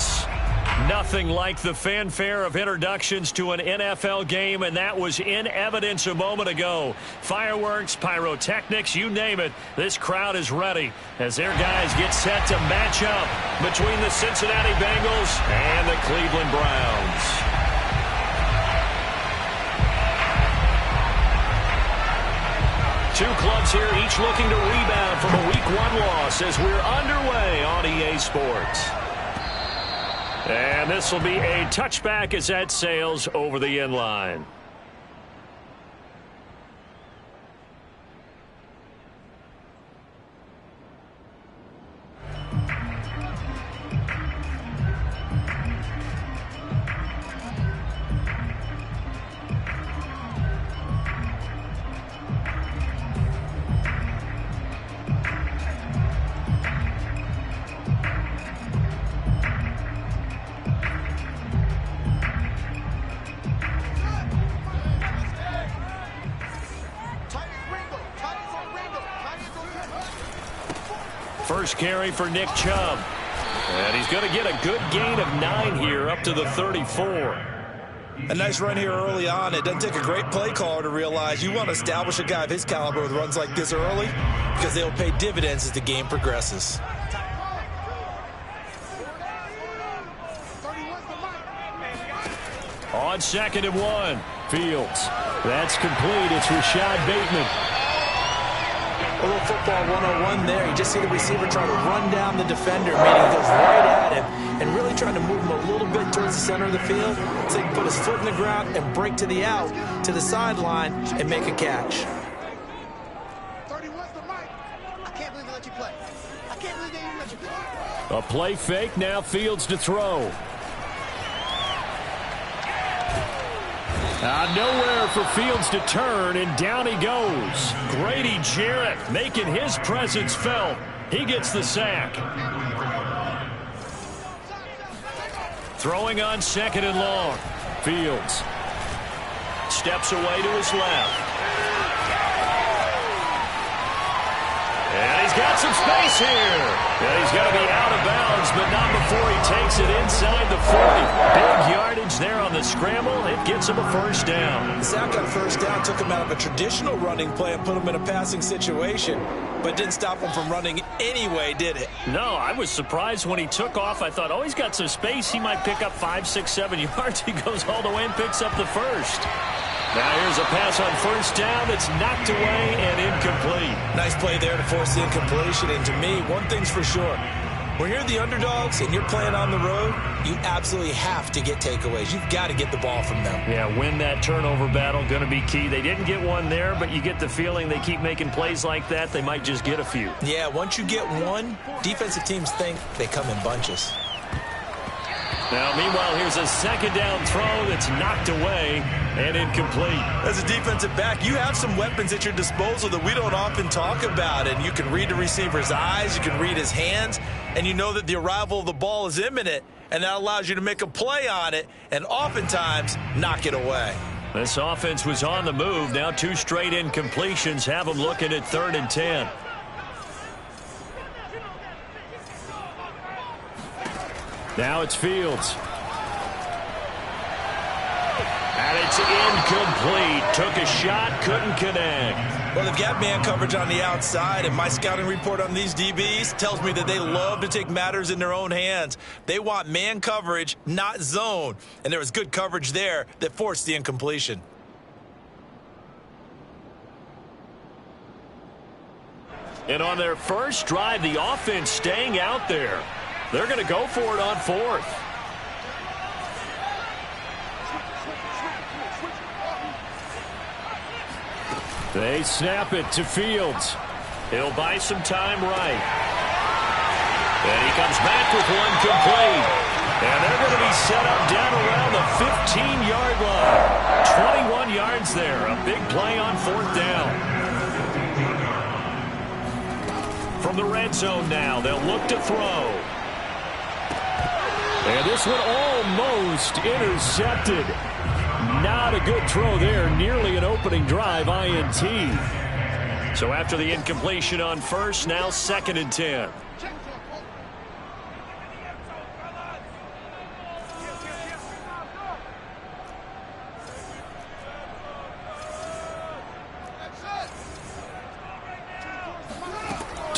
Sports. Nothing like the fanfare of introductions to an NFL game, and that was in evidence a moment ago. Fireworks, pyrotechnics, you name it. This crowd is ready as their guys get set to match up between the Cincinnati Bengals and the Cleveland Browns. Two clubs here, each looking to rebound from a Week 1 loss as we're underway on EA Sports. And this will be a touchback as that sails over the end line. First carry for Nick Chubb. And he's going to get a good gain of 9 here up to the 34. A nice run here early on. It doesn't take a great play caller to realize you want to establish a guy of his caliber with runs like this early because they'll pay dividends as the game progresses. On 2nd and 1, Fields. That's complete. It's Rashad Bateman. A little football 101 there. You just see the receiver try to run down the defender, meaning he goes right at him and really trying to move him a little bit towards the center of the field so he can put his foot in the ground and break to the out, to the sideline, and make a catch. 31's the mic. I can't believe they let you play. I can't believe they even let you play. A play fake, now Fields to throw. Nowhere for Fields to turn, and down he goes. Grady Jarrett making his presence felt. He gets the sack. Throwing on 2nd and long. Fields steps away to his left. And he's got some space here. And he's going to be out of bounds, but not before he takes it inside the 40. Big yardage there on the scramble. It gets him a first down. The sack on first down took him out of a traditional running play and put him in a passing situation, but didn't stop him from running anyway, did it? No, I was surprised when he took off. I thought, oh, he's got some space. He might pick up 5, 6, 7 yards. He goes all the way and picks up the first. Now here's a pass on first down that's knocked away and incomplete. Nice play there to force the incompletion. And to me, one thing's for sure. When you're the underdogs and you're playing on the road, you absolutely have to get takeaways. You've got to get the ball from them. Yeah, win that turnover battle, going to be key. They didn't get one there, but you get the feeling they keep making plays like that, they might just get a few. Yeah, once you get one, defensive teams think they come in bunches. Now, meanwhile, here's a 2nd down throw that's knocked away and incomplete. As a defensive back, you have some weapons at your disposal that we don't often talk about. And you can read the receiver's eyes, you can read his hands, and you know that the arrival of the ball is imminent, and that allows you to make a play on it and oftentimes knock it away. This offense was on the move. Now 2 straight incompletions have them looking at 3rd and 10. Now it's Fields. And it's incomplete. Took a shot, couldn't connect. Well, they've got man coverage on the outside, and my scouting report on these DBs tells me that they love to take matters in their own hands. They want man coverage, not zone. And there was good coverage there that forced the incompletion. And on their first drive, the offense staying out there. They're going to go for it on 4th. They snap it to Fields. He'll buy some time right. And he comes back with one complete. And they're going to be set up down around the 15-yard line. 21 yards there. A big play on 4th down. From the red zone now, they'll look to throw. And this one almost intercepted. Not a good throw there. Nearly an opening drive INT. So after the incompletion on first, now 2nd and 10.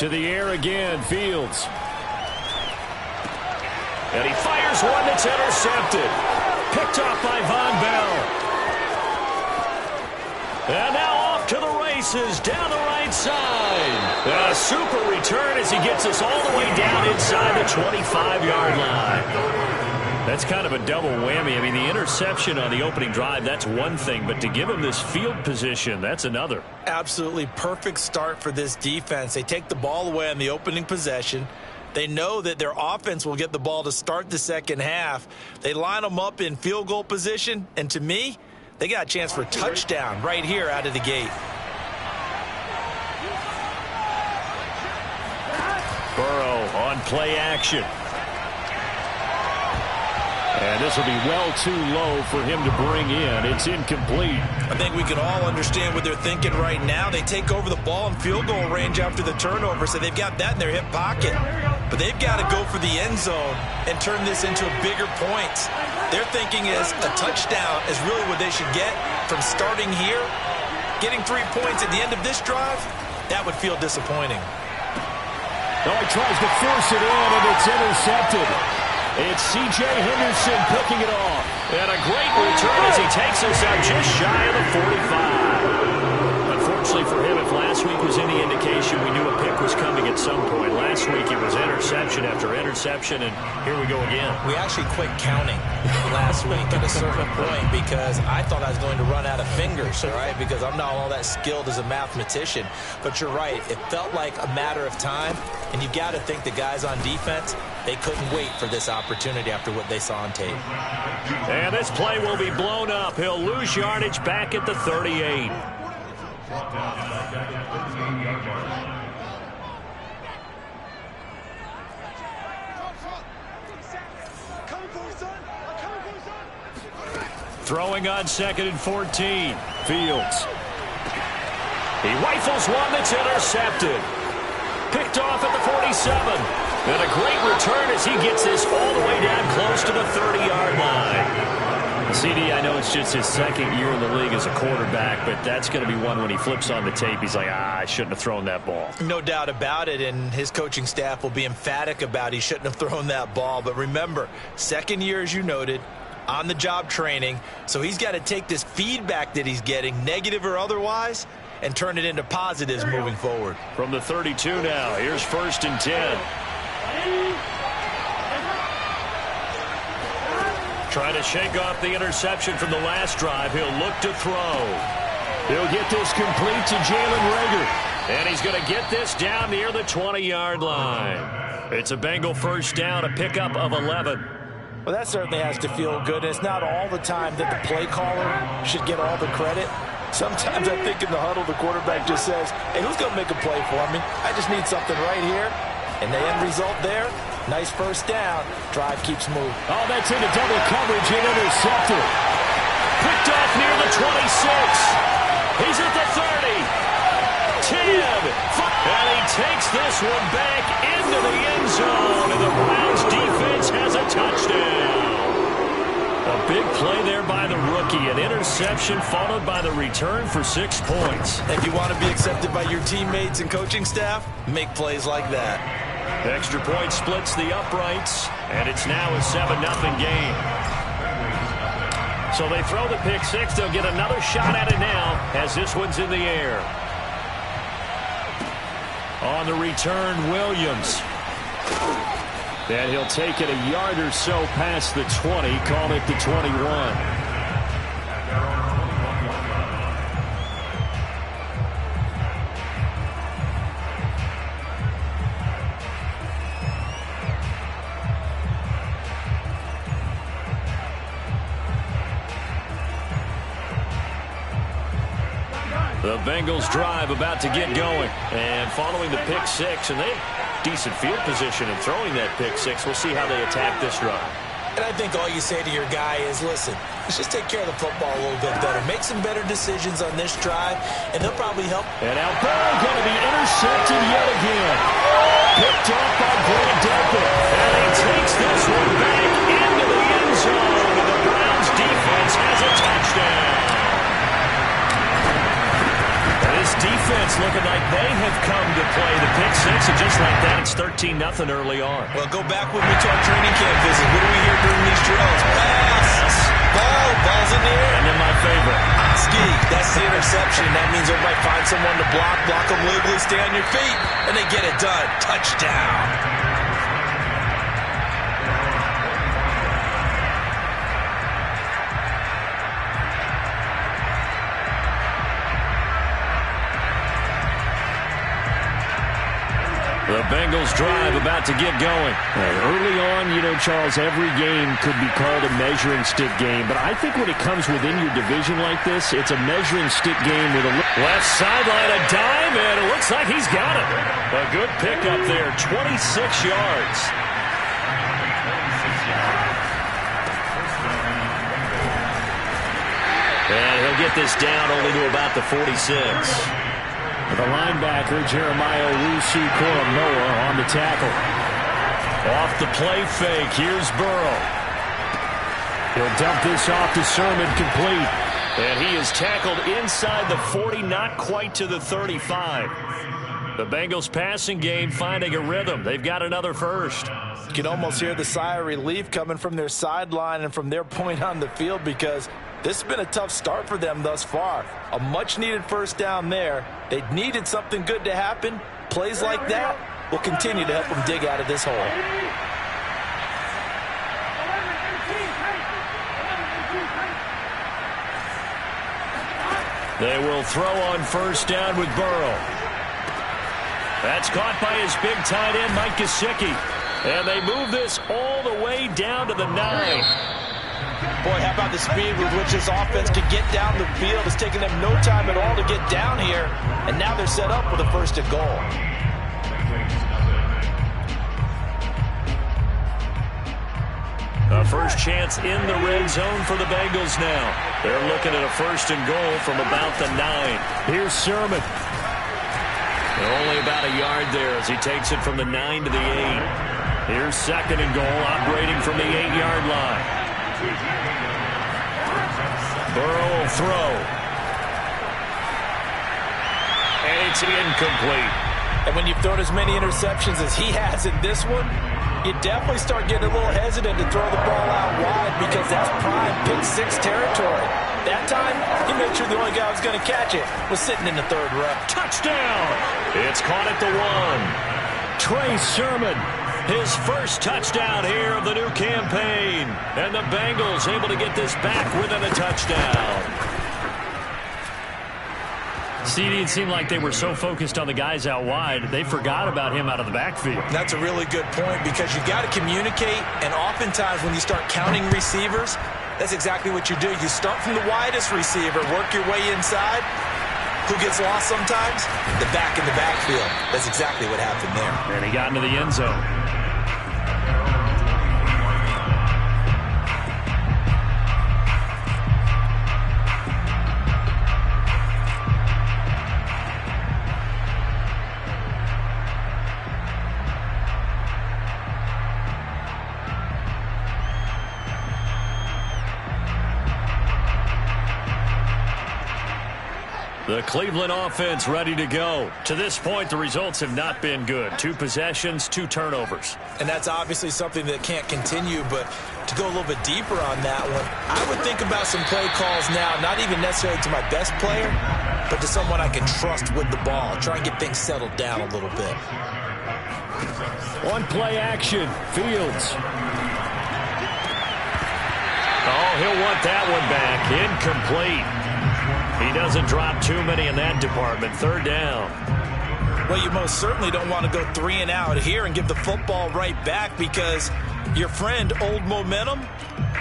To the air again, Fields. And he fires one that's intercepted. Picked off by Von Bell. And now off to the races down the right side. A super return as he gets us all the way down inside the 25-yard line. That's kind of a double whammy. I mean, the interception on the opening drive, that's one thing. But to give him this field position, that's another. Absolutely perfect start for this defense. They take the ball away on the opening possession. They know that their offense will get the ball to start the second half. They line them up in field goal position. And to me, they got a chance for a touchdown right here out of the gate. Burrow on play action. And this will be well too low for him to bring in. It's incomplete. I think we can all understand what they're thinking right now. They take over the ball in field goal range after the turnover, so they've got that in their hip pocket. But they've got to go for the end zone and turn this into bigger points. Their thinking is a touchdown is really what they should get from starting here. Getting 3 points at the end of this drive, that would feel disappointing. Oh, he tries to force it in, and it's intercepted. It's C.J. Henderson picking it off. And a great return as he takes us out just shy of the 45. Unfortunately for him, if last week was any indication, we knew a pick was coming at some point. Last week it was interception after interception, and here we go again. We actually quit counting last week at a certain point because I thought I was going to run out of fingers, all right, because I'm not all that skilled as a mathematician. But you're right. It felt like a matter of time, and you've got to think the guys on defense, they couldn't wait for this opportunity after what they saw on tape. And this play will be blown up. He'll lose yardage back at the 38. Throwing on 2nd and 14. Fields. He rifles one that's intercepted. Picked off at the 47. And a great return as he gets this all the way down close to the 30-yard line. CD, I know it's just his second year in the league as a quarterback, but that's going to be one when he flips on the tape, he's like, I shouldn't have thrown that ball. No doubt about it, and his coaching staff will be emphatic about he shouldn't have thrown that ball. But remember, second year, as you noted, on-the-job training, so he's got to take this feedback that he's getting, negative or otherwise, and turn it into positives moving forward. From the 32 now, here's 1st and 10. Trying to shake off the interception from the last drive. He'll look to throw. He'll get this complete to Jalen Reagor. And he's going to get this down near the 20-yard line. It's a Bengal first down, a pickup of 11. Well, that certainly has to feel good. It's not all the time that the play caller should get all the credit. Sometimes I think in the huddle, the quarterback just says, hey, who's going to make a play for me? I just need something right here. And the end result there, nice first down. Drive keeps moving. Oh, that's into double coverage and intercepted. Picked off near the 26. He's at the 30. 10. And he takes this one back into the end zone. And the Browns defense has a touchdown. A big play there by the rookie. An interception followed by the return for 6 points. If you want to be accepted by your teammates and coaching staff, make plays like that. Extra point splits the uprights, and it's now a 7-0 game. So they throw the pick six. They'll get another shot at it now as this one's in the air. On the return, Williams. And he'll take it a yard or so past the 20, call it the 21. The Bengals drive about to get going. And following the pick six, and they decent field position in throwing that pick six. We'll see how they attack this drive. And I think all you say to your guy is, listen, let's just take care of the football a little bit better. Make some better decisions on this drive, and they'll probably help. And Alberto going to be intercepted yet again. Picked off by Grant Delpit. And he takes this one back into the end zone. And the Browns defense has a touchdown. This defense looking like they have come to play. The pick six So just like that, it's 13-0 early on. Well, go back with me to our training camp visit. What do we hear during these drills? Pass. Ball's in the air. And then my favorite. Ski. That's the interception. That means everybody find someone to block them legally, stay on your feet, and they get it done. Touchdown. The Bengals drive about to get going. Early on, Charles, every game could be called a measuring stick game. But I think when it comes within your division like this, it's a measuring stick game with a left sideline, a dive, and it looks like he's got it. A good pickup there, 26 yards. And he'll get this down only to about the 46. The linebacker, Jeremiah Owusu-Koramoah, on the tackle. Off the play fake, here's Burrow. He'll dump this off to Sermon, complete. And he is tackled inside the 40, not quite to the 35. The Bengals passing game finding a rhythm. They've got another first. You can almost hear the sigh of relief coming from their sideline and from their point on the field because this has been a tough start for them thus far. A much-needed first down there. They needed something good to happen. Plays like that will continue to help them dig out of this hole. They will throw on first down with Burrow. That's caught by his big tight end, Mike Gesicki. And they move this all the way down to the 9. Boy, how about the speed with which this offense can get down the field? It's taken them no time at all to get down here, and now they're set up with a first and goal. A first chance in the red zone for the Bengals now. They're looking at a first and goal from about the 9. Here's Sermon. Only about a yard there as he takes it from the 9 to the 8. Here's second and goal, operating from the 8-yard line. Burrow will throw. And it's incomplete. And when you've thrown as many interceptions as he has in this one, you definitely start getting a little hesitant to throw the ball out wide because that's prime pick-6 territory. That time, he made sure the only guy who was going to catch it was sitting in the third row. Touchdown! It's caught at the 1. Trey Sermon. His first touchdown here of the new campaign. And the Bengals able to get this back within a touchdown. CD, it seemed like they were so focused on the guys out wide, they forgot about him out of the backfield. That's a really good point because you got to communicate, and oftentimes when you start counting receivers, that's exactly what you do. You start from the widest receiver, work your way inside. Who gets lost sometimes? The back in the backfield. That's exactly what happened there. And he got into the end zone. The Cleveland offense ready to go. To this point, the results have not been good. 2 possessions, 2 turnovers. And that's obviously something that can't continue, but to go a little bit deeper on that one, I would think about some play calls now, not even necessarily to my best player, but to someone I can trust with the ball. Try and get things settled down a little bit. One play action, Fields. Oh, he'll want that one back. Incomplete. He doesn't drop too many in that department. Third down. Well, you most certainly don't want to go 3 and out here and give the football right back because your friend, Old Momentum,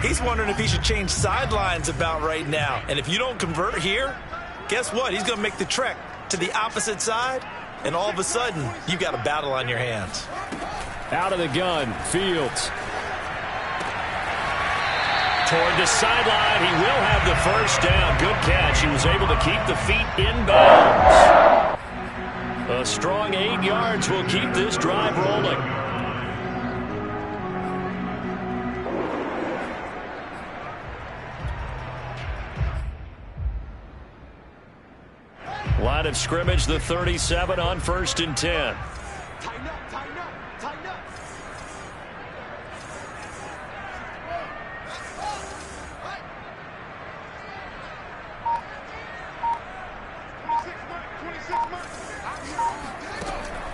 he's wondering if he should change sidelines about right now. And if you don't convert here, guess what? He's going to make the trek to the opposite side, and all of a sudden, you've got a battle on your hands. Out of the gun, Fields. Toward the sideline, he will have the first down. Good catch. He was able to keep the feet inbounds. A strong 8 yards will keep this drive rolling. Line of scrimmage, the 37 on 1st and 10.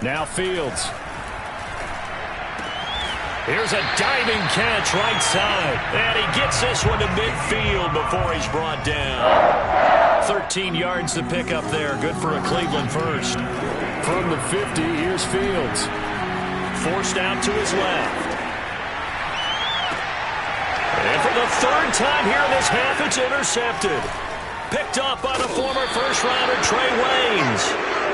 Now Fields. Here's a diving catch right side. And he gets this one to midfield before he's brought down. 13 yards to pick up there. Good for a Cleveland first. From the 50, here's Fields. Forced out to his left. And for the third time here in this half, it's intercepted. Picked up by the former first-rounder Trey Waynes.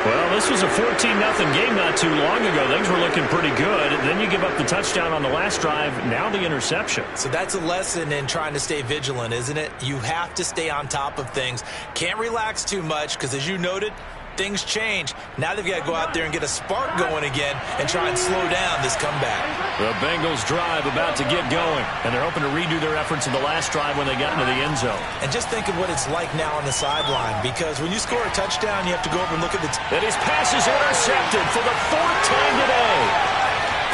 Well, this was a 14-0 game not too long ago. Things were looking pretty good. Then you give up the touchdown on the last drive. Now the interception. So that's a lesson in trying to stay vigilant, isn't it? You have to stay on top of things. Can't relax too much because, as you noted, things change. Now they've got to go out there and get a spark going again and try and slow down this comeback. The Bengals drive about to get going, and they're hoping to redo their efforts in the last drive when they got into the end zone. And just think of what it's like now on the sideline, because when you score a touchdown, you have to go over and look at the... And his pass is intercepted for the fourth time today.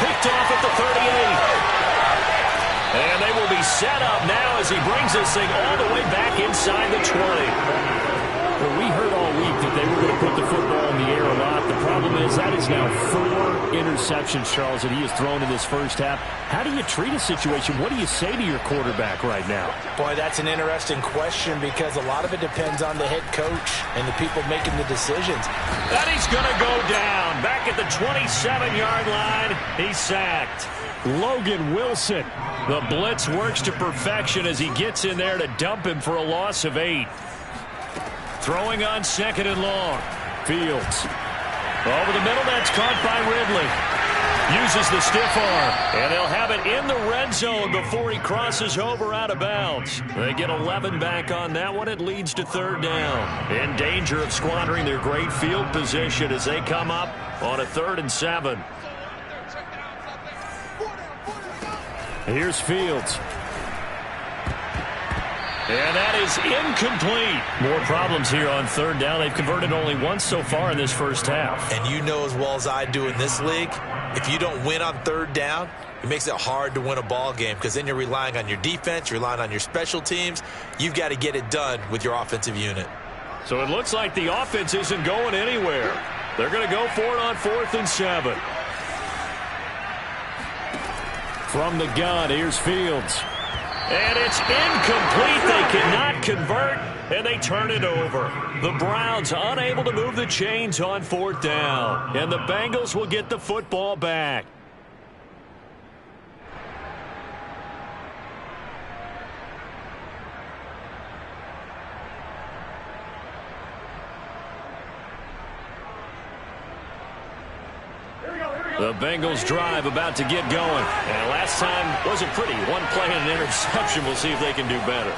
Picked off at the 38. And they will be set up now as he brings this thing all the way back inside the 20. Well, we heard all week that they were going to put the football in the air a lot. The problem is that is now 4 interceptions, Charles, that he has thrown in this first half. How do you treat a situation? What do you say to your quarterback right now? Boy, that's an interesting question because a lot of it depends on the head coach and the people making the decisions. That he's going to go down. Back at the 27-yard line, he's sacked. Logan Wilson. The blitz works to perfection as he gets in there to dump him for a loss of 8. Throwing on 2nd and long. Fields. Over the middle, that's caught by Ridley. Uses the stiff arm. And they'll have it in the red zone before he crosses over out of bounds. They get 11 back on that one. It leads to 3rd down. In danger of squandering their great field position as they come up on a 3rd and 7. Here's Fields. And that is incomplete. More problems here on 3rd down. They've converted only once so far in this first half. And you know as well as I do in this league, if you don't win on 3rd down, it makes it hard to win a ball game because then you're relying on your defense, you're relying on your special teams. You've got to get it done with your offensive unit. So it looks like the offense isn't going anywhere. They're going to go for it on 4th and 7. From the gun, here's Fields. And it's incomplete. They cannot convert, and they turn it over. The Browns unable to move the chains on 4th down, and the Bengals will get the football back. The Bengals drive about to get going. And last time wasn't pretty. One play and an interception. We'll see if they can do better.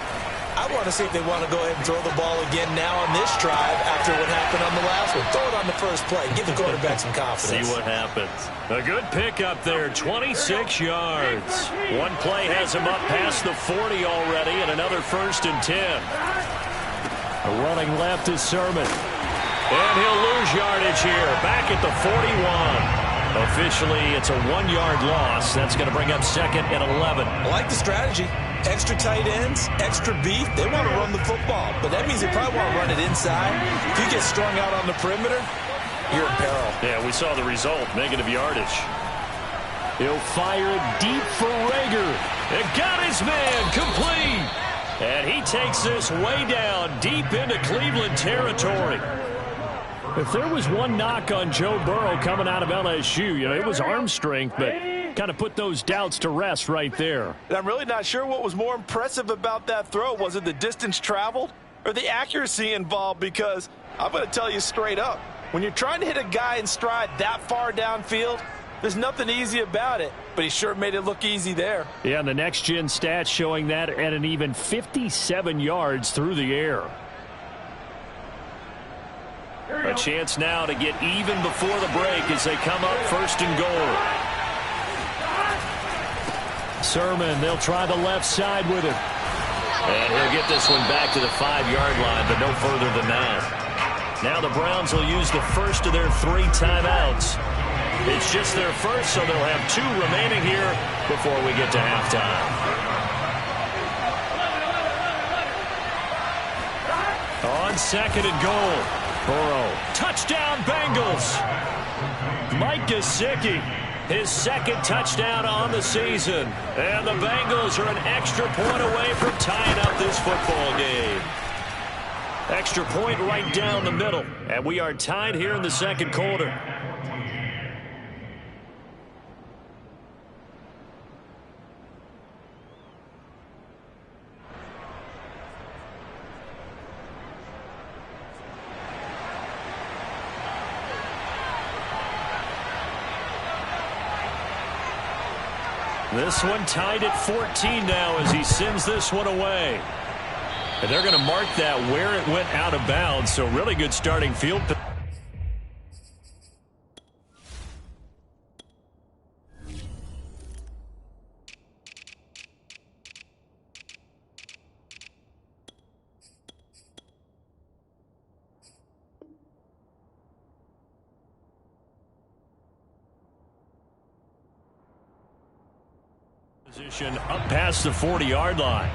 I want to see if they want to go ahead and throw the ball again now on this drive after what happened on the last one. Throw it on the first play. Give the quarterback some confidence. See what happens. A good pickup there. 26 yards. One play has him up past the 40 already, and another 1st and 10. Running left is Sermon. And he'll lose yardage here. Back at the 41. Officially, it's a 1-yard loss. That's going to bring up 2nd and 11. I like the strategy. Extra tight ends, extra beef. They want to run the football, but that means they probably want to run it inside. If you get strung out on the perimeter, you're in peril. Yeah, we saw the result. Negative yardage. He'll fire deep for Rager. It got his man complete. And he takes this way down deep into Cleveland territory. If there was one knock on Joe Burrow coming out of LSU, it was arm strength, but kind of put those doubts to rest right there. And I'm really not sure what was more impressive about that throw. Was it the distance traveled or the accuracy involved? Because I'm going to tell you straight up, when you're trying to hit a guy in stride that far downfield, there's nothing easy about it, but he sure made it look easy there. Yeah, and the next-gen stats showing that at an even 57 yards through the air. A chance now to get even before the break as they come up 1st and goal. Sermon, they'll try the left side with him. And he'll get this one back to the 5-yard line, but no further than that. Now the Browns will use the first of their 3 timeouts. It's just their first, so they'll have 2 remaining here before we get to halftime. On 2nd and goal. Burrow. Touchdown, Bengals. Mike Gesicki, his second touchdown on the season. And the Bengals are an extra point away from tying up this football game. Extra point right down the middle. And we are tied here in the second quarter. This one tied at 14 now as he sends this one away. And they're going to mark that where it went out of bounds, so really good starting field position up past the 40-yard line.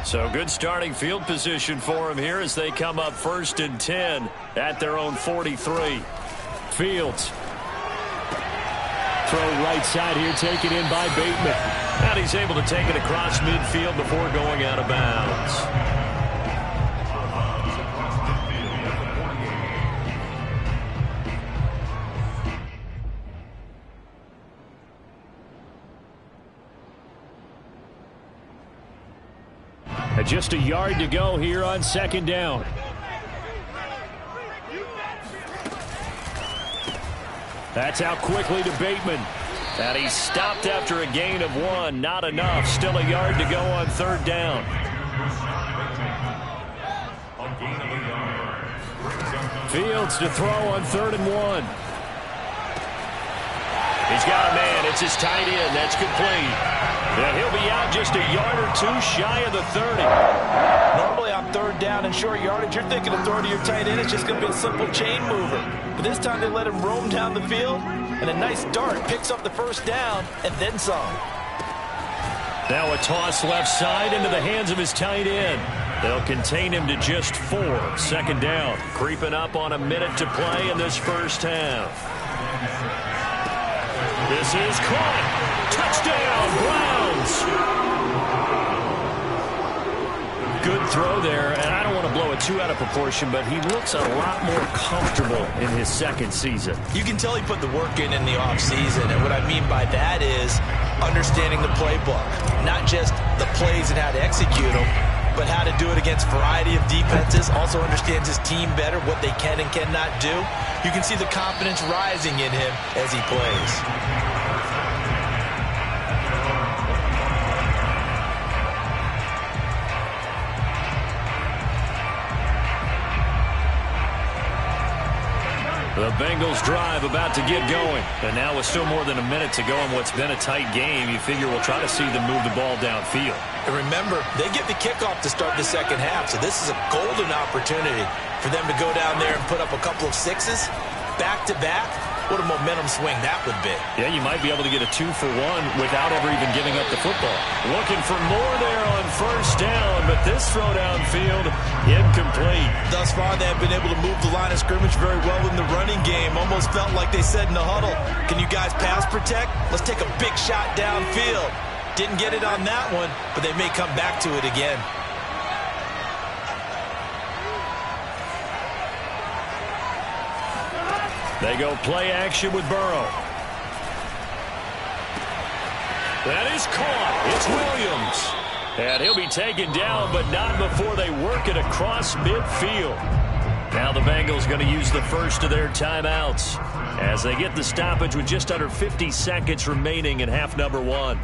So good starting field position for him here as they come up 1st and 10 at their own 43. Fields. Throw right side here, taken in by Bateman. And he's able to take it across midfield before going out of bounds. Just a yard to go here on 2nd down. That's out quickly to Bateman. And he stopped after a gain of 1. Not enough. Still a yard to go on 3rd down. Fields to throw on 3rd and 1. He's got a man. It's his tight end. That's complete. And he'll be out just a yard or 2 shy of the 30. Normally on 3rd down and short yardage, you're thinking of throwing to your tight end. It's just going to be a simple chain mover. But this time they let him roam down the field, and a nice dart picks up the 1st down and then some. Now a toss left side into the hands of his tight end. They'll contain him to just 4. 2nd down. Creeping up on a minute to play in this first half. This is caught. Touchdown, Browns. Good throw there, and I don't want to blow it too out of proportion, but he looks a lot more comfortable in his 2nd season. You can tell he put the work in the offseason, and what I mean by that is understanding the playbook. Not just the plays and how to execute them, but how to do it against a variety of defenses. Also understands his team better, what they can and cannot do. You can see the confidence rising in him as he plays. The Bengals drive about to get going. And now with still more than a minute to go in what's been a tight game, you figure we'll try to see them move the ball downfield. And remember, they get the kickoff to start the 2nd half, so this is a golden opportunity for them to go down there and put up a couple of 6s back-to-back. What a momentum swing that would be. Yeah, you might be able to get a 2-for-1 without ever even giving up the football. Looking for more there on 1st down, but this throw downfield incomplete. Thus far, they have been able to move the line of scrimmage very well in the running game. Almost felt like they said in the huddle, can you guys pass protect? Let's take a big shot downfield. Didn't get it on that one, but they may come back to it again. They go play action with Burrow. That is caught. It's Williams. And he'll be taken down, but not before they work it across midfield. Now the Bengals going to use the first of their timeouts as they get the stoppage with just under 50 seconds remaining in half number 1.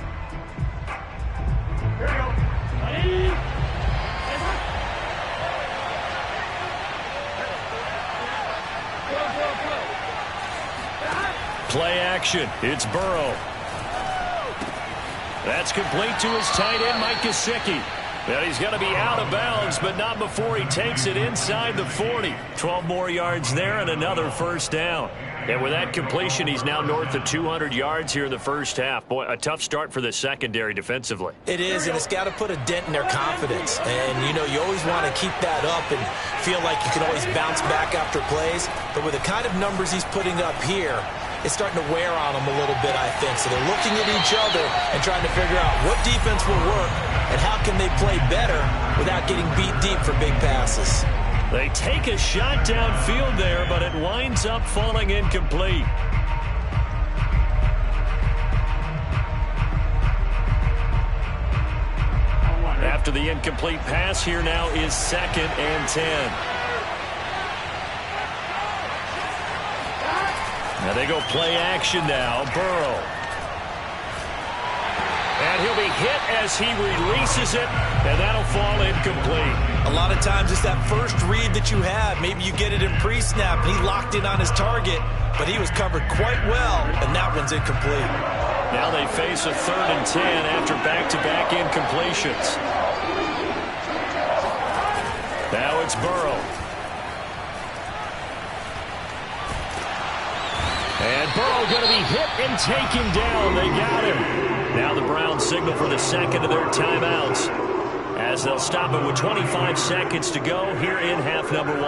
Play action. It's Burrow. That's complete to his tight end, Mike Gesicki. And he's going to be out of bounds, but not before he takes it inside the 40. 12 more yards there and another first down. And with that completion, he's now north of 200 yards here in the first half. Boy, a tough start for the secondary defensively. It is, and it's got to put a dent in their confidence. And, you know, you always want to keep that up and feel like you can always bounce back after plays. But with the kind of numbers he's putting up here, it's starting to wear on them a little bit, I think. So they're looking at each other and trying to figure out what defense will work and how can they play better without getting beat deep for big passes. They take a shot downfield there, but it winds up falling incomplete. After the incomplete pass, here now is 2nd and 10. Now they go play action now. Burrow. And he'll be hit as he releases it, and that'll fall incomplete. A lot of times it's that first read that you have. Maybe you get it in pre-snap, and he locked in on his target, but he was covered quite well, and that one's incomplete. Now they face a 3rd and 10 after back-to-back incompletions. Now it's Burrow. And Burrow going to be hit and taken down. They got him. Now the Browns signal for the second of their timeouts as they'll stop it with 25 seconds to go here in half number 1.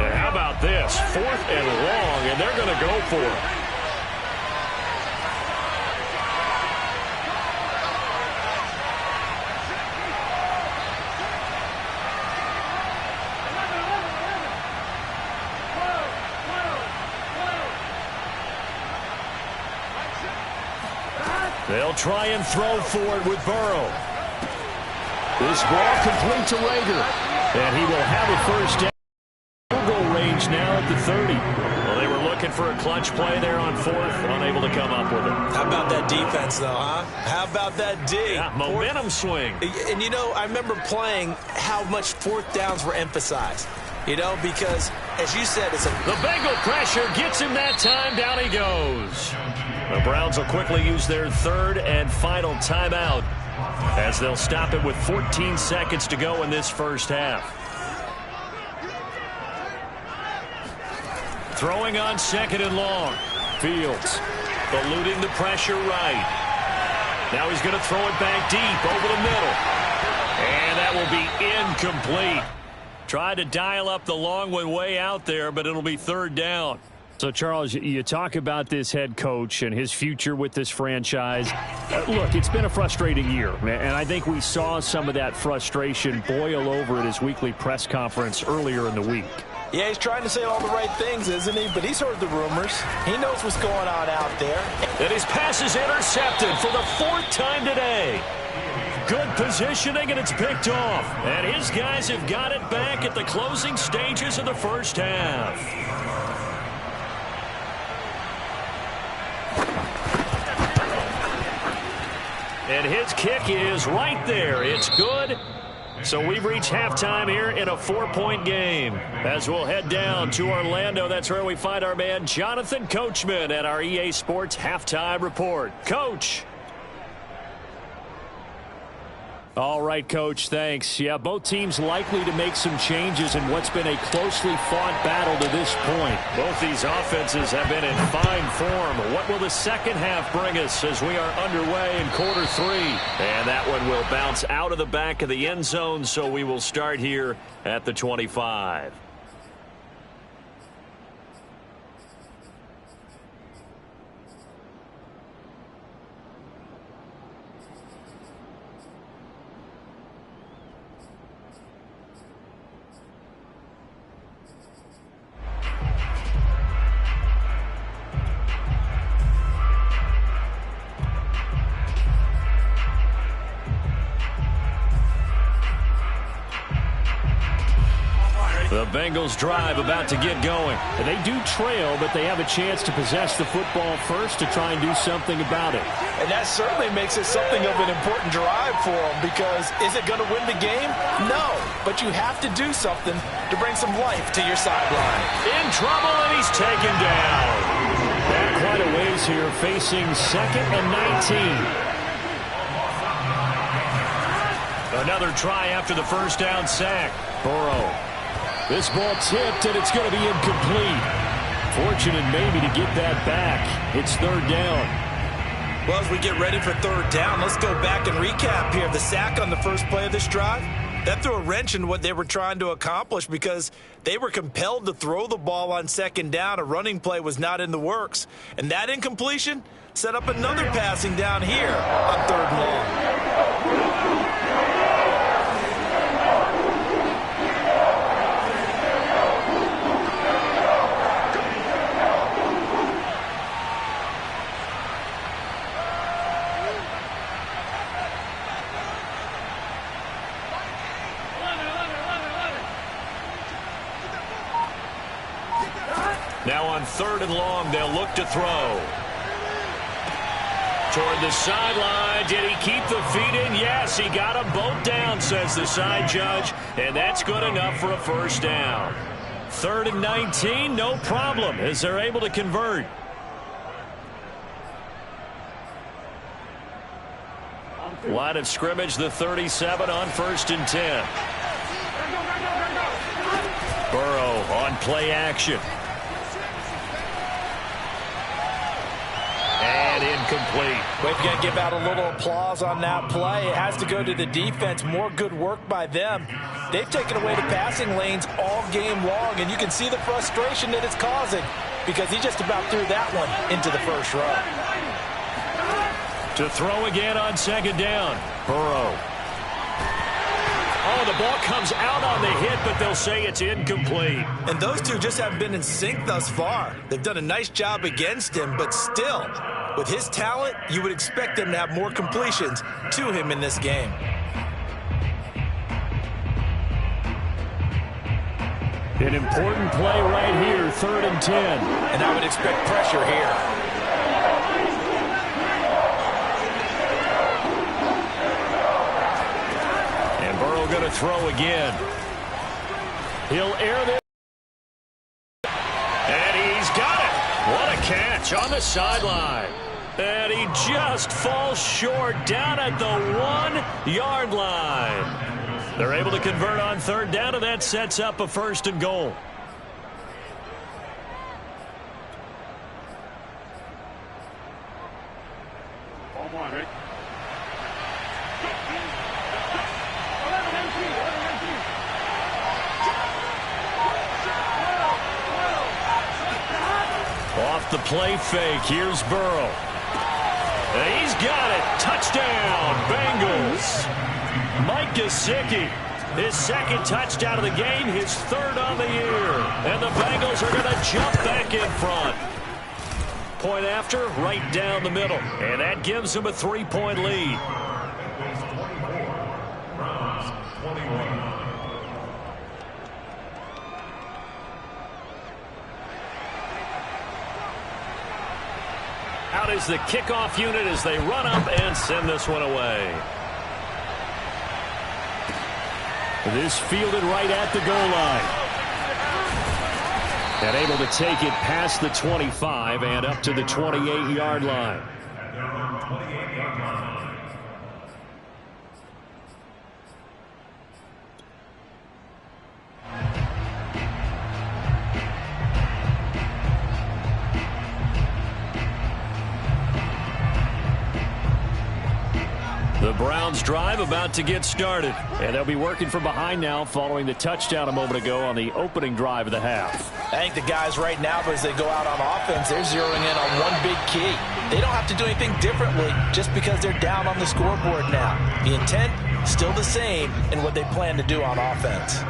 And how about this? 4th and long, and they're going to go for it. They'll try and throw for it with Burrow. This ball complete to Rager. And he will have a first down. Field goal range now at the 30. Well, they were looking for a clutch play there on 4th, unable to come up with it. How about that defense, though, huh? How about that D? Yeah, momentum swing. And, you know, I remember playing how much 4th downs were emphasized. You know, because, as you said, it's a... The Bengal pressure gets him that time. Down he goes. The Browns will quickly use their 3rd and final timeout as they'll stop it with 14 seconds to go in this first half. Throwing on 2nd and long. Fields eluding the pressure right. Now he's going to throw it back deep over the middle. And that will be incomplete. Tried to dial up the long one way out there, but it'll be 3rd down. So, Charles, you talk about this head coach and his future with this franchise. Look, it's been a frustrating year, and I think we saw some of that frustration boil over at his weekly press conference earlier in the week. Yeah, he's trying to say all the right things, isn't he? But he's heard the rumors. He knows what's going on out there. And his pass is intercepted for the 4th time today. Good positioning, and it's picked off. And his guys have got it back at the closing stages of the first half. And his kick is right there. It's good. So we've reached halftime here in a 4-point game. As we'll head down to Orlando, that's where we find our man Jonathan Coachman at our EA Sports Halftime Report. Coach. All right, Coach, thanks. Yeah, both teams likely to make some changes in what's been a closely fought battle to this point. Both these offenses have been in fine form. What will the second half bring us as we are underway in quarter 3? And that one will bounce out of the back of the end zone, so we will start here at the 25. The The Bengals drive about to get going. And they do trail, but they have a chance to possess the football first to try and do something about it. And that certainly makes it something of an important drive for them, because is it going to win the game? No, but you have to do something to bring some life to your sideline. In trouble, and he's taken down. Back quite a ways here, facing 2nd and 19. Another try after the first down sack. Burrow. This ball tipped, and it's going to be incomplete. Fortunate maybe to get that back. It's 3rd down. Well, as we get ready for 3rd down, let's go back and recap here. The sack on the first play of this drive, that threw a wrench in what they were trying to accomplish, because they were compelled to throw the ball on 2nd down. A running play was not in the works. And that incompletion set up another passing down here on 3rd and long. Now on 3rd and long, they'll look to throw. Toward the sideline. Did he keep the feet in? Yes, he got them both down, says the side judge. And that's good enough for a 1st down. 3rd and 19, no problem, as they're able to convert. Line of scrimmage, the 37 on 1st and 10. Burrow on play action. And incomplete. We're going to give out a little applause on that play. It has to go to the defense. More good work by them. They've taken away the passing lanes all game long, and you can see the frustration that it's causing, because he just about threw that one into the first row. To throw again on 2nd down. Burrow. Oh, the ball comes out on the hit, but they'll say it's incomplete. And those two just haven't been in sync thus far. They've done a nice job against him, but still, with his talent, you would expect them to have more completions to him in this game. An important play right here, 3rd and 10. And I would expect pressure here. Going to throw again. He'll air this. And he's got it. What a catch on the sideline. And he just falls short down at the 1-yard line. They're able to convert on 3rd down, and that sets up a 1st and goal. Off the play fake, here's Burrow. And he's got it. Touchdown, Bengals. Mike Gesicki, his 2nd touchdown of the game, his 3rd on the year. And the Bengals are going to jump back in front. Point after, right down the middle. And that gives them a 3-point lead. Out is the kickoff unit as they run up and send this one away. This fielded right at the goal line. And able to take it past the 25 and up to the 28-yard line. The Browns drive about to get started. And they'll be working from behind now following the touchdown a moment ago on the opening drive of the half. I think the guys right now, as they go out on offense, they're zeroing in on one big key. They don't have to do anything differently just because they're down on the scoreboard now. The intent, still the same in what they plan to do on offense.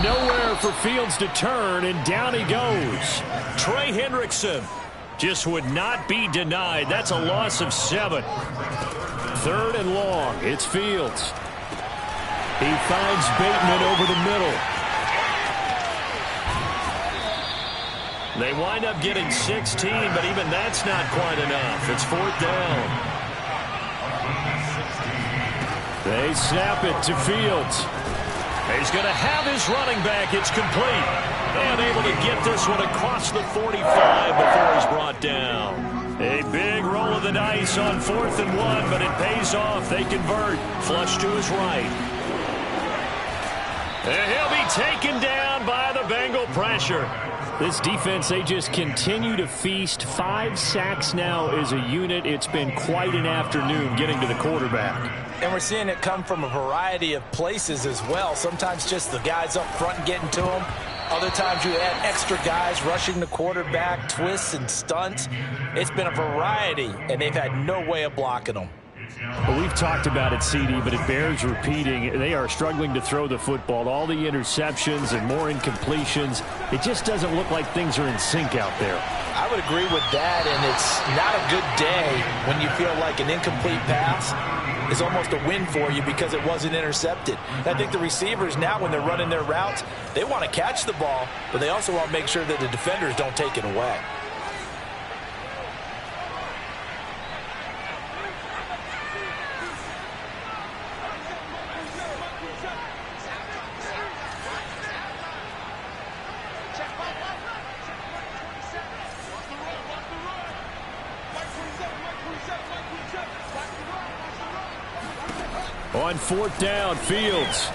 Nowhere for Fields to turn, and down he goes. Trey Hendrickson just would not be denied. That's a loss of 7. 3rd and long. It's Fields. He finds Bateman over the middle. They wind up getting 16, but even that's not quite enough. It's 4th down. They snap it to Fields. He's going to have his running back. It's complete. And able to get this one across the 45 before he's brought down. A big roll of the dice on 4th and 1, but it pays off. They convert. Flush to his right. And he'll be taken down by the Bengal pressure. This defense, they just continue to feast. 5 sacks now as a unit. It's been quite an afternoon getting to the quarterback. And we're seeing it come from a variety of places as well. Sometimes just the guys up front getting to him. Other times you add extra guys rushing the quarterback, twists and stunts. It's been a variety, and they've had no way of blocking them. Well, we've talked about it, CD, but it bears repeating. They are struggling to throw the football. All the interceptions and more incompletions. It just doesn't look like things are in sync out there. I would agree with that, and it's not a good day when you feel like an incomplete pass is almost a win for you because it wasn't intercepted. And I think the receivers now, when they're running their routes, they want to catch the ball, but they also want to make sure that the defenders don't take it away. On 4th down, Fields.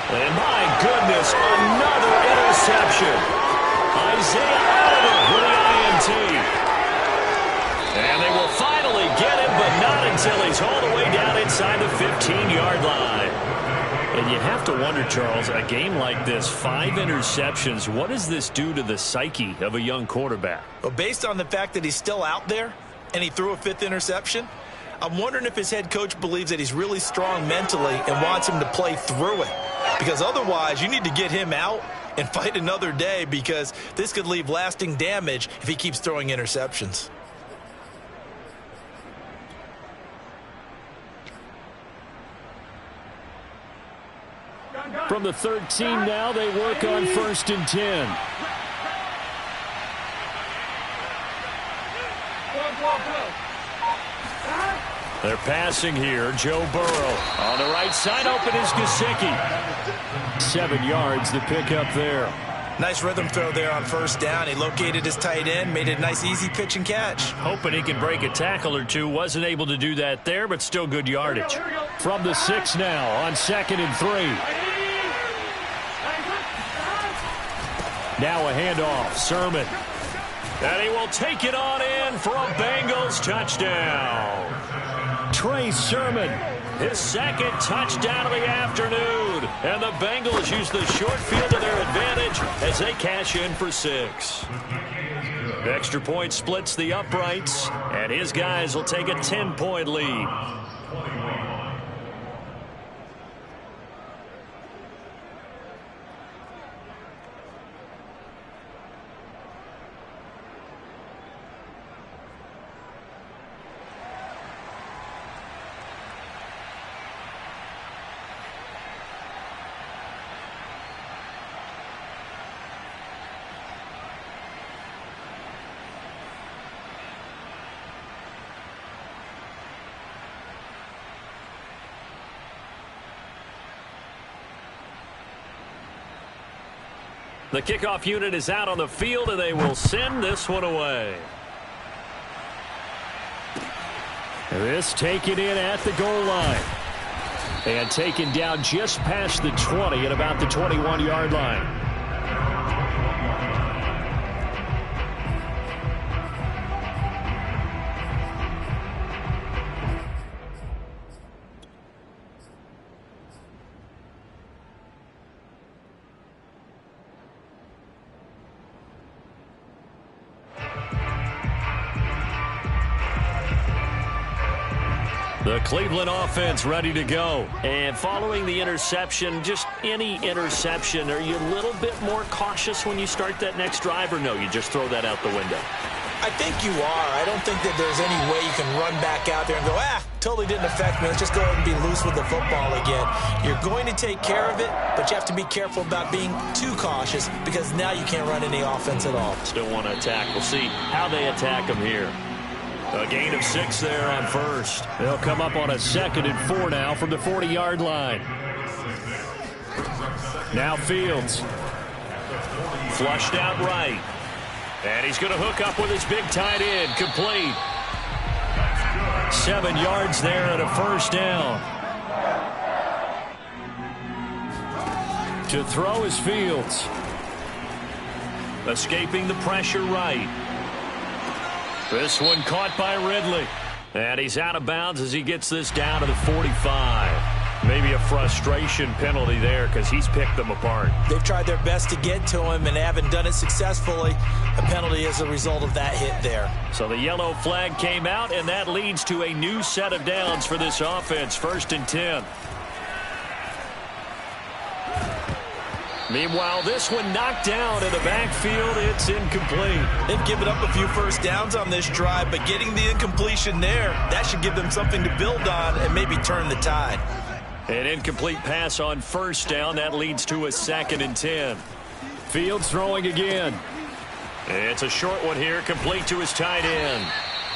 And my goodness, another interception. Isaiah Oliver with the INT. And they will finally get him, but not until he's all the way down inside the 15-yard line. And you have to wonder, Charles, a game like this, 5 interceptions, what does this do to the psyche of a young quarterback? Well, based on the fact that he's still out there and he threw a 5th interception, I'm wondering if his head coach believes that he's really strong mentally and wants him to play through it. Because otherwise, you need to get him out and fight another day, because this could leave lasting damage if he keeps throwing interceptions. From the 13 now, they work on 1st and 10. They're passing here. Joe Burrow. On the right side, open is Gesicki. 7 yards, the pickup there. Nice rhythm throw there on 1st down. He located his tight end, made it a nice, easy pitch and catch. Hoping he can break a tackle or two. Wasn't able to do that there, but still good yardage. From the 6 now on 2nd and 3. Now a handoff. Sermon. And he will take it on in for a Bengals touchdown. Trey Sermon. His 2nd touchdown of the afternoon. And the Bengals use the short field to their advantage as they cash in for 6. Extra point splits the uprights, and his guys will take a 10-point lead. The kickoff unit is out on the field, and they will send this one away. This taken in at the goal line. And taken down just past the 20 at about the 21-yard line. The Cleveland offense ready to go. And following the interception, just any interception, are you a little bit more cautious when you start that next drive, or no, you just throw that out the window? I think you are. I don't think that there's any way you can run back out there and go, totally didn't affect me. Let's just go ahead and be loose with the football again. You're going to take care of it, but you have to be careful about being too cautious because now you can't run any offense at all. Still want to attack. We'll see how they attack them here. A gain of 6 there on first. They'll come up on a 2nd and 4 now from the 40-yard line. Now Fields. Flushed out right. And he's going to hook up with his big tight end. Complete. 7 yards there and a first down. To throw is Fields. Escaping the pressure right. This one caught by Ridley. And he's out of bounds as he gets this down to the 45. Maybe a frustration penalty there because he's picked them apart. They've tried their best to get to him and haven't done it successfully. A penalty as a result of that hit there. So the yellow flag came out, and that leads to a new set of downs for this offense. 1st and 10. Meanwhile, this one knocked down in the backfield. It's incomplete. They've given up a few first downs on this drive, but getting the incompletion there, that should give them something to build on and maybe turn the tide. An incomplete pass on first down. That leads to a 2nd and 10. Fields throwing again. It's a short one here, complete to his tight end.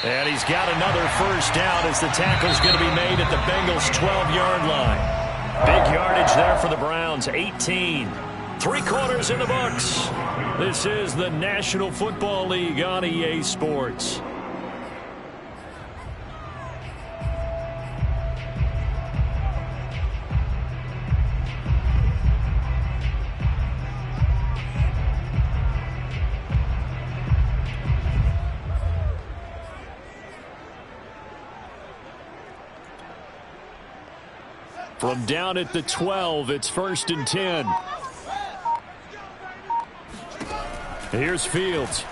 And he's got another first down as the tackle's going to be made at the Bengals' 12-yard line. Big yardage there for the Browns, 18. 3 quarters in the books. This is the National Football League on EA Sports. From down at the 12, it's 1st and 10. Here's Fields.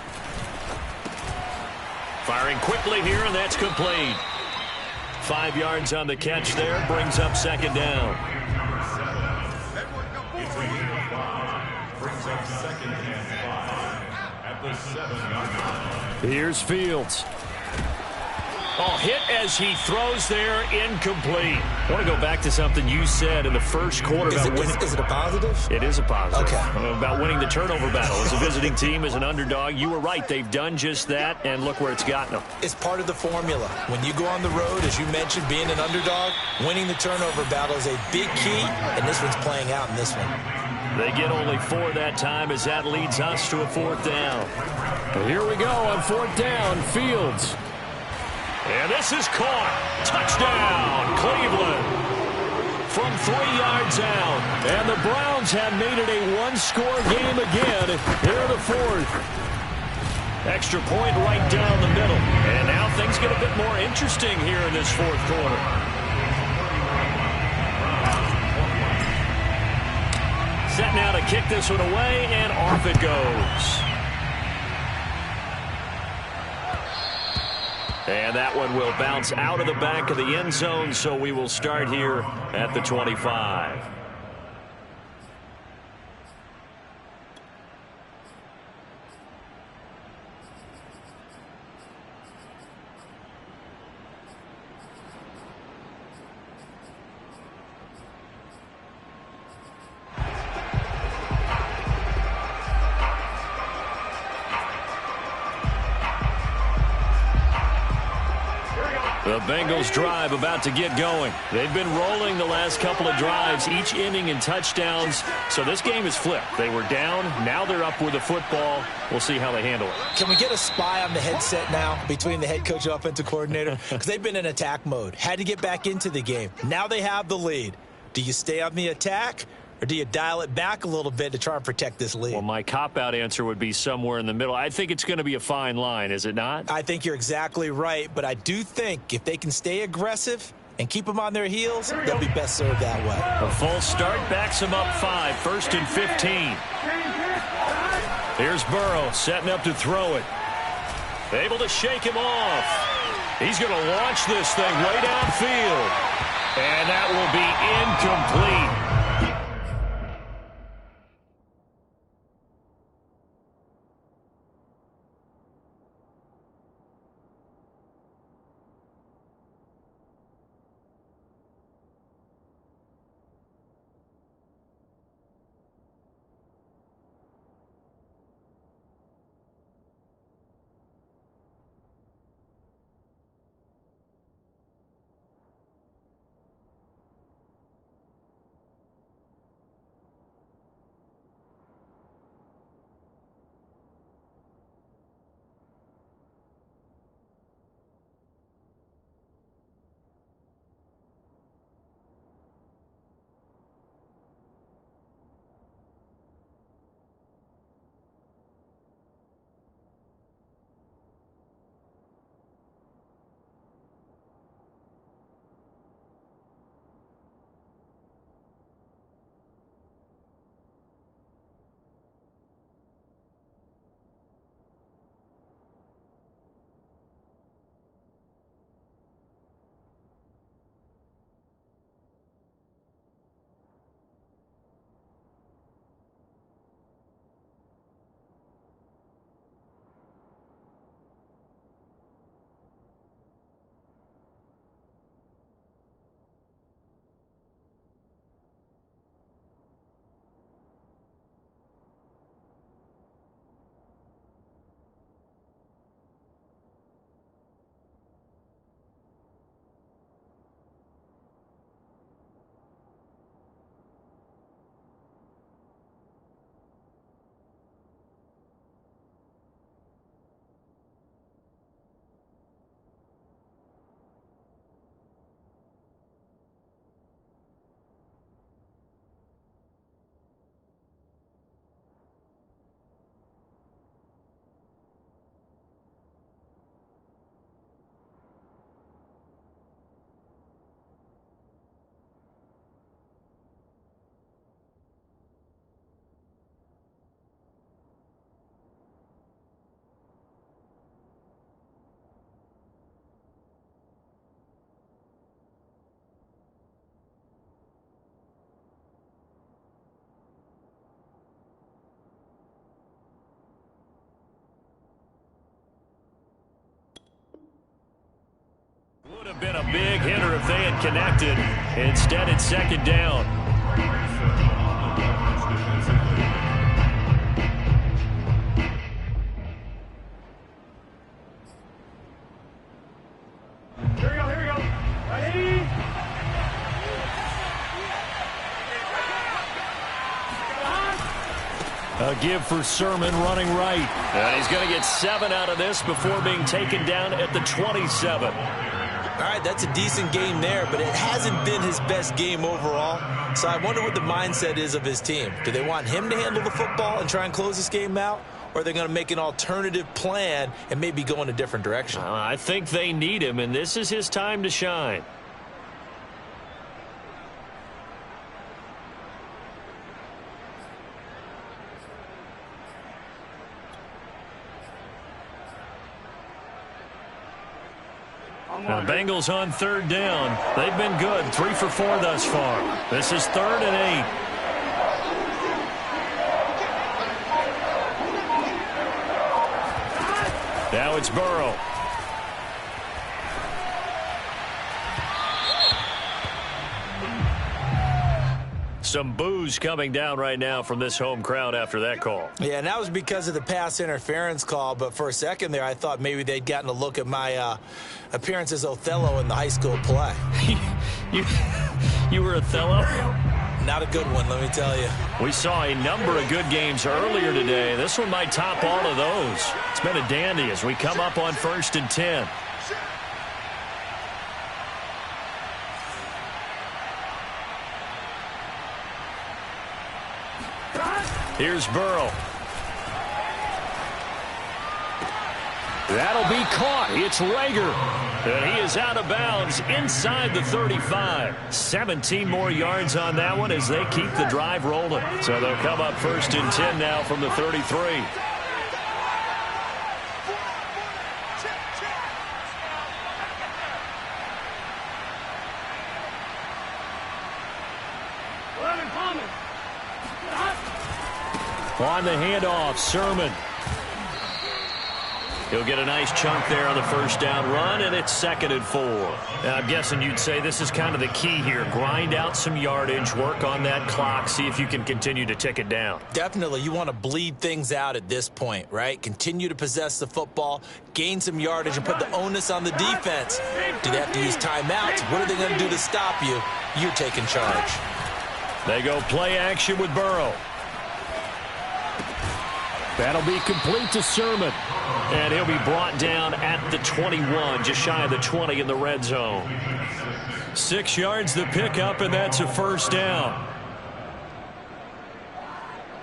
Firing quickly here, and that's complete. 5 yards on the catch there, brings up 2nd down. Here's Fields. Oh, hit as he throws there, incomplete. I want to go back to something you said in the first quarter about winning. Is it a positive? It is a positive. Okay. About winning the turnover battle. As a visiting team, as an underdog, you were right. They've done just that, and look where it's gotten them. It's part of the formula. When you go on the road, as you mentioned, being an underdog, winning the turnover battle is a big key, and this one's playing out in this one. They get only 4 that time as that leads us to a 4th down. Here we go on 4th down, Fields. And this is caught. Touchdown, Cleveland. From 3 yards out. And the Browns have made it a 1-score game again here in the 4th. Extra point right down the middle. And now things get a bit more interesting here in this 4th quarter. Set now to kick this one away, and off it goes. And that one will bounce out of the back of the end zone, so we will start here at the 25. The Bengals drive about to get going. They've been rolling the last couple of drives, each inning in touchdowns. So this game is flipped. They were down. Now they're up with the football. We'll see how they handle it. Can we get a spy on the headset now between the head coach and offensive coordinator? Because they've been in attack mode. Had to get back into the game. Now they have the lead. Do you stay on the attack? Or do you dial it back a little bit to try and protect this lead? Well, my cop-out answer would be somewhere in the middle. I think it's going to be a fine line, is it not? I think you're exactly right, but I do think if they can stay aggressive and keep them on their heels, they'll be best served that way. A false start backs them up 5, 1st and 15. Here's Burrow setting up to throw it. Able to shake him off. He's going to launch this thing way downfield. And that will be incomplete. have been a big hitter if they had connected. Instead, it's second down. Here we go. Ready? A give for Sermon running right. And he's going to get 7 out of this before being taken down at the 27. All right, that's a decent game there, but it hasn't been his best game overall. So I wonder what the mindset is of his team. Do they want him to handle the football and try and close this game out? Or are they going to make an alternative plan and maybe go in a different direction? I think they need him, and this is his time to shine. Now, Bengals on third down. They've been good. 3 for 4 thus far. This is 3rd and 8. Now it's Burrow. Some boos coming down right now from this home crowd after that call. Yeah, and that was because of the pass interference call. But for a second there, I thought maybe they'd gotten a look at my appearance as Othello in the high school play. You were Othello? Not a good one, let me tell you. We saw a number of good games earlier today. This one might top all of those. It's been a dandy as we come up on 1st and 10. Here's Burrow. That'll be caught. It's Rager. And he is out of bounds inside the 35. 17 more yards on that one as they keep the drive rolling. So they'll come up 1st and 10 now from the 33. On the handoff, Sermon. He'll get a nice chunk there on the first down run, and it's 2nd and 4. Now, I'm guessing you'd say this is kind of the key here. Grind out some yardage, work on that clock, see if you can continue to tick it down. Definitely. You want to bleed things out at this point, right? Continue to possess the football, gain some yardage, and put the onus on the defense. Do they have to use timeouts? What are they going to do to stop you? You're taking charge. They go play action with Burrow. That'll be complete to Sermon. And he'll be brought down at the 21, just shy of the 20 in the red zone. 6 yards the pickup, and that's a first down.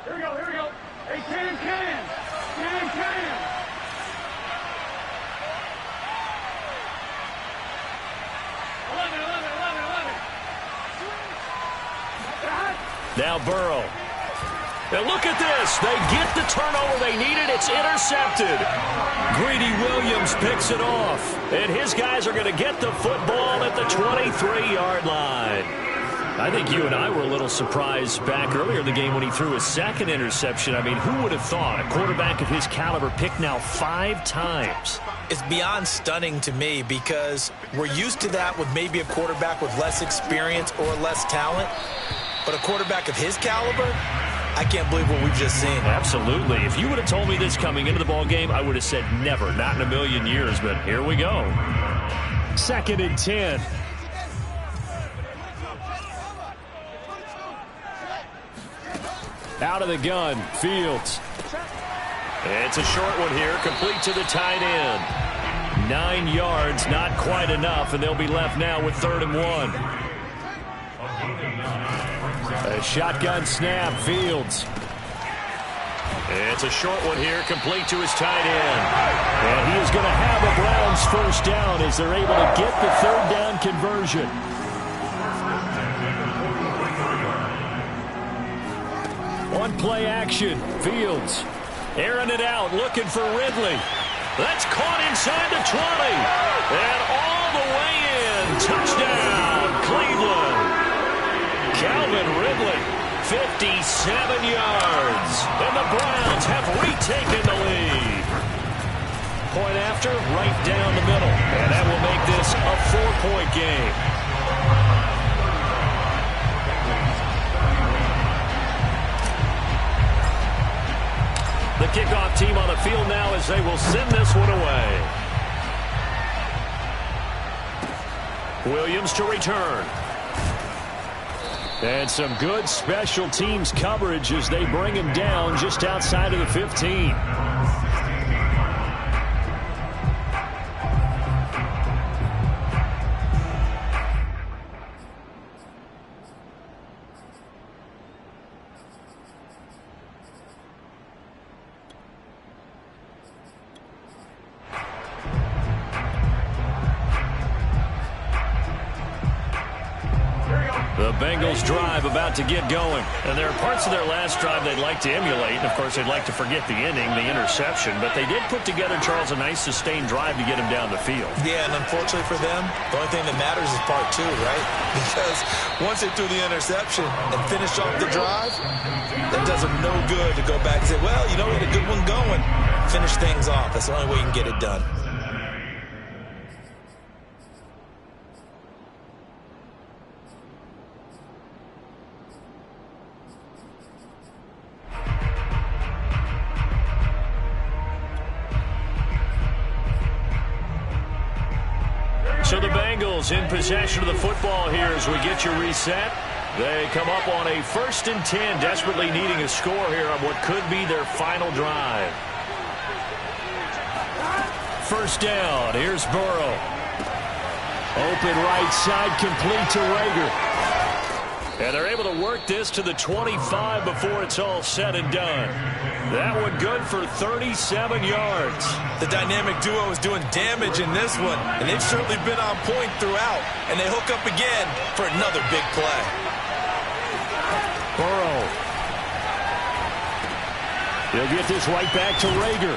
Here we go. Hey, can. 11. Now Burrow. And look at this. They get the turnover they needed. It's intercepted. Greedy Williams picks it off. And his guys are going to get the football at the 23-yard line. I think you and I were a little surprised back earlier in the game when he threw his 2nd interception. I mean, who would have thought a quarterback of his caliber picked now 5 times? It's beyond stunning to me because we're used to that with maybe a quarterback with less experience or less talent. But a quarterback of his caliber, I can't believe what we've just seen. Absolutely. If you would have told me this coming into the ball game, I would have said never, not in a million years. But here we go. 2nd and 10. Out of the gun, Fields. It's a short one here, complete to the tight end. 9 yards, not quite enough, and they'll be left now with 3rd and 1. A shotgun snap, Fields. It's a short one here, complete to his tight end. And he is going to have a Browns first down as they're able to get the 3rd down conversion. On play action, Fields. Airing it out, looking for Ridley. That's caught inside the 20. And all the way in. Touchdown, Cleveland. Calvin Ridley, 57 yards. And the Browns have retaken the lead. Point after, right down the middle. And that will make this a 4-point game. The kickoff team on the field now as they will send this one away. Williams to return. And some good special teams coverage as they bring him down just outside of the 15. The Bengals drive about to get going. And there are parts of their last drive they'd like to emulate. And, of course, they'd like to forget the ending, the interception. But they did put together, Charles, a nice sustained drive to get him down the field. Yeah, and unfortunately for them, the only thing that matters is part 2, right? Because once they threw the interception and finished off the drive, that does them no good to go back and say, well, you know, we had a good one going. Finish things off. That's the only way you can get it done. So the Bengals in possession of the football here as we get you reset. They come up on a 1st and 10, desperately needing a score here on what could be their final drive. First down, here's Burrow. Open right side, complete to Rager. And they're able to work this to the 25 before it's all said and done. That one good for 37 yards. The dynamic duo is doing damage in this one, and they've certainly been on point throughout. And they hook up again for another big play. Burrow. He'll get this right back to Rager.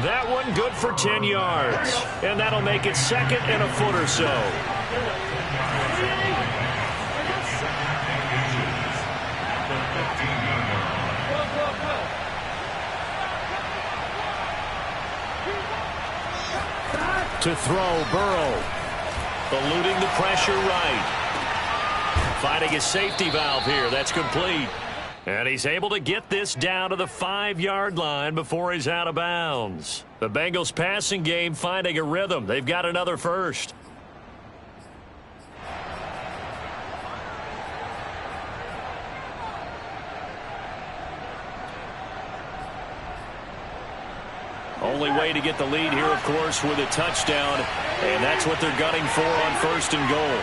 That one good for 10 yards. And that'll make it 2nd and a foot or so. To throw, Burrow. Eluding the pressure right. Finding his safety valve here. That's complete. And he's able to get this down to the 5-yard line before he's out of bounds. The Bengals passing game finding a rhythm. They've got another first. Only way to get the lead here, of course, with a touchdown. And that's what they're gunning for on 1st and goal.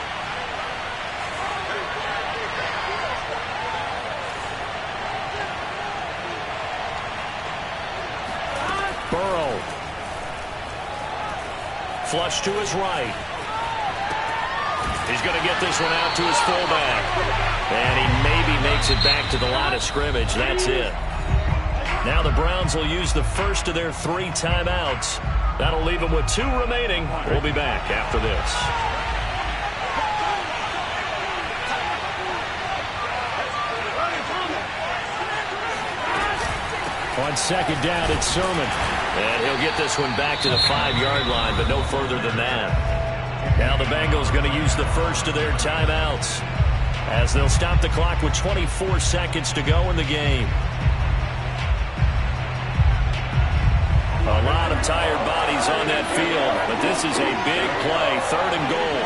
Burrow. Flush to his right. He's going to get this one out to his fullback. And he maybe makes it back to the line of scrimmage. That's it. Now the Browns will use the first of their 3 timeouts. That'll leave them with 2 remaining. We'll be back after this. On 2nd down, it's Sermon. And he'll get this one back to the 5-yard line, but no further than that. Now the Bengals going to use the first of their timeouts as they'll stop the clock with 24 seconds to go in the game. A lot of tired bodies on that field, but this is a big play, 3rd and goal.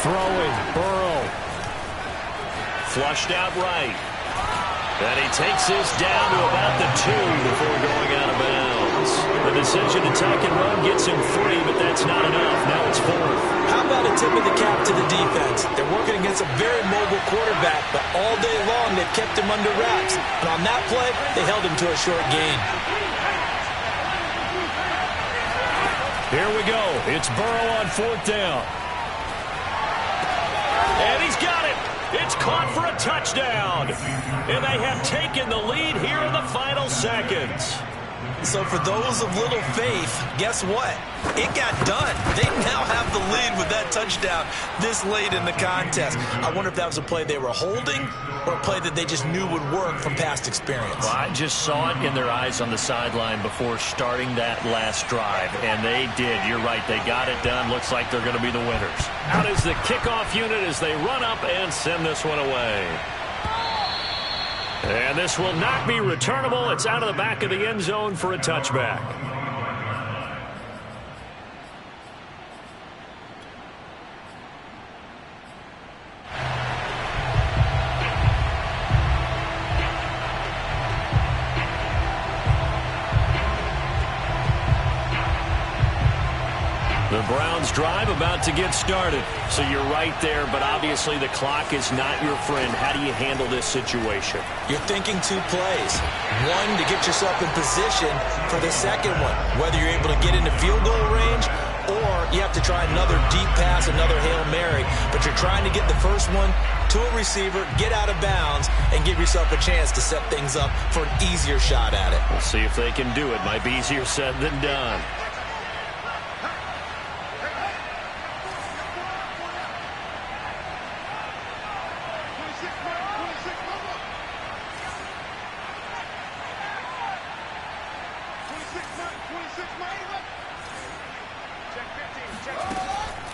Throwing, Burrow. Flushed out right. And he takes this down to about the 2 before going out of bounds. The decision to tuck and run gets him 3, but that's not enough. Now it's 4th. How about a tip of the cap to the defense? They're working against a very mobile quarterback, but all day long they've kept him under wraps. And on that play, they held him to a short gain. Here we go. It's Burrow on 4th down. And he's got it. It's caught for a touchdown. And they have taken the lead here in the final seconds. So for those of little faith, guess what? It got done. They now have the lead with that touchdown this late in the contest. I wonder if that was a play they were holding or a play that they just knew would work from past experience. Well, I just saw it in their eyes on the sideline before starting that last drive, and they did. You're right. They got it done. Looks like they're going to be the winners. Out is the kickoff unit as they run up and send this one away. And this will not be returnable. It's out of the back of the end zone for a touchback. The Browns drive about to get started. So you're right there, but obviously the clock is not your friend. How do you handle this situation? You're thinking two plays. One, to get yourself in position for the second one, whether you're able to get into field goal range or you have to try another deep pass, another Hail Mary. But you're trying to get the first one to a receiver, get out of bounds, and give yourself a chance to set things up for an easier shot at it. We'll see if they can do it. Might be easier said than done.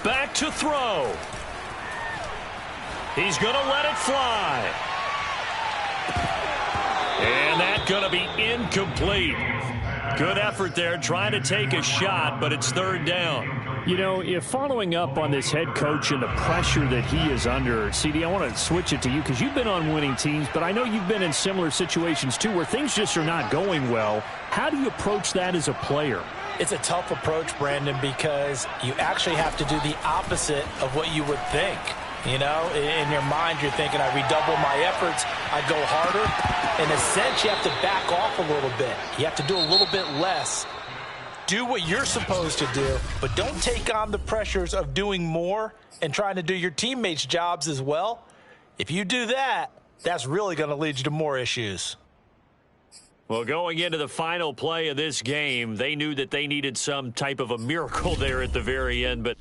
Back to throw. He's going to let it fly. And that's going to be incomplete. Good effort there, trying to take a shot, but it's third down. You know, if following up on this head coach and the pressure that he is under, CD, I want to switch it to you because you've been on winning teams, but I know you've been in similar situations too where things just are not going well. How do you approach that as a player? It's a tough approach, Brandon, because you actually have to do the opposite of what you would think. You know, in your mind, you're thinking, I redouble my efforts, I go harder. In a sense, you have to back off a little bit. You have to do a little bit less. Do what you're supposed to do, but don't take on the pressures of doing more and trying to do your teammates' jobs as well. If you do that, that's really going to lead you to more issues. Well, going into the final play of this game, they knew that they needed some type of a miracle there at the very end, but